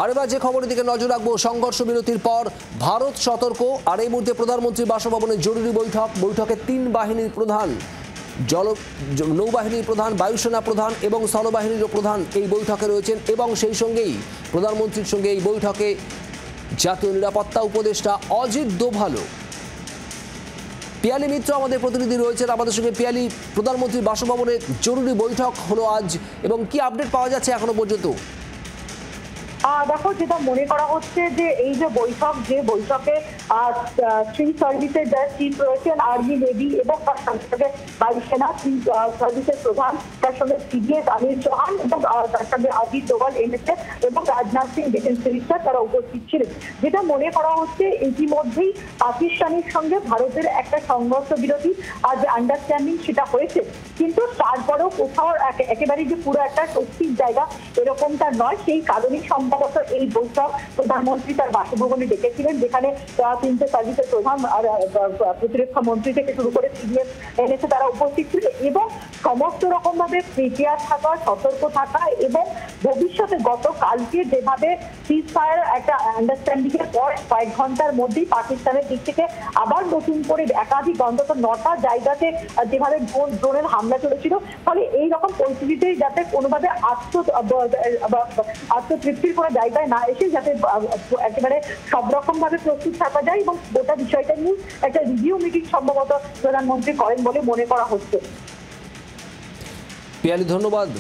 আর এবার যে খবরের দিকে নজর রাখবো, সংঘর্ষ বিরতির পর ভারত সতর্ক। আর এই মুহূর্তে প্রধানমন্ত্রী বাসভবনে জরুরি বৈঠকে 3 বাহিনীর প্রধান, নৌবাহিনীর প্রধান, বায়ুসেনা প্রধান এবং স্থলবাহিনীর প্রধান এই বৈঠকে রয়েছেন। এবং সেই সঙ্গেই প্রধানমন্ত্রীর সঙ্গে এই বৈঠকে জাতীয় নিরাপত্তা উপদেষ্টা অজিত দোভাল। পিয়ালি মিত্র আমাদের প্রতিনিধি রয়েছেন আমাদের সঙ্গে। পিয়ালি, প্রধানমন্ত্রীর বাসভবনে জরুরি বৈঠক হলো আজ, এবং কি আপডেট পাওয়া যাচ্ছে এখনো পর্যন্ত? দেখো, যেটা মনে করা হচ্ছে যে এই যে বৈঠকে থ্রি সার্ভিসের যারা চিফ রয়েছেন, আর্মি, নেভি এবং তার সঙ্গে বায়ুসেনা থ্রি সার্ভিসের প্রধান, তার সঙ্গে সিডিএস অনিল চৌহান এবং তার সঙ্গে অজিত দোভাল এমএসএফ এবং রাজনাথ সিং ডিফেন্স মিনিস্টার তারা উপস্থিত ছিলেন। যেটা মনে করা হচ্ছে ইতিমধ্যেই পাকিস্তানের সঙ্গে ভারতের একটা সংঘর্ষ বিরতি আজ আন্ডারস্ট্যান্ডিং সেটা হয়েছে, কিন্তু তারপরেও কোথাও একেবারে যে পুরো একটা স্বস্তির জায়গা এরকমটা নয়। সেই কারণেই সম্ভবত এই বৈঠক প্রধানমন্ত্রী তার বাসভবনে ডেকেছিলেন, যেখানে 3টে সার্ভিসের প্রধান আর প্রতিরক্ষা মন্ত্রী থেকে শুরু করে সিডিএস এনেছে তারা উপস্থিত ছিল, এবং সমস্ত রকম ভাবে প্রিপেয়ার থাকা, সতর্ক থাকা এবং ভবিষ্যতে গতকালকে যেভাবে সিজ ফায়ার একটা আন্ডারস্ট্যান্ডিং এর পর কয়েক ঘন্টার মধ্যেই পাকিস্তানের দিক থেকে আবার নতুন করে একাধিক অন্তত 9টা জায়গাতে যেভাবে ড্রোনের হামলা চলেছিল, ফলে এইরকম পরিস্থিতিতে যাতে কোনোভাবে আত্মতৃপ্তির কোনো জায়গায় না এসে যাতে একেবারে সব রকম ভাবে প্রস্তুত থাকা যায়, এবং গোটা বিষয়টা নিয়ে একটা রিভিউ মিটিং সম্ভবত প্রধানমন্ত্রী করেন বলে মনে করা হচ্ছে। পিয়ালি, ধন্যবাদ।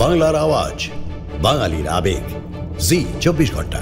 বাংলার আওয়াজ, বাঙালির আবেগ, জি 24 ঘন্টা।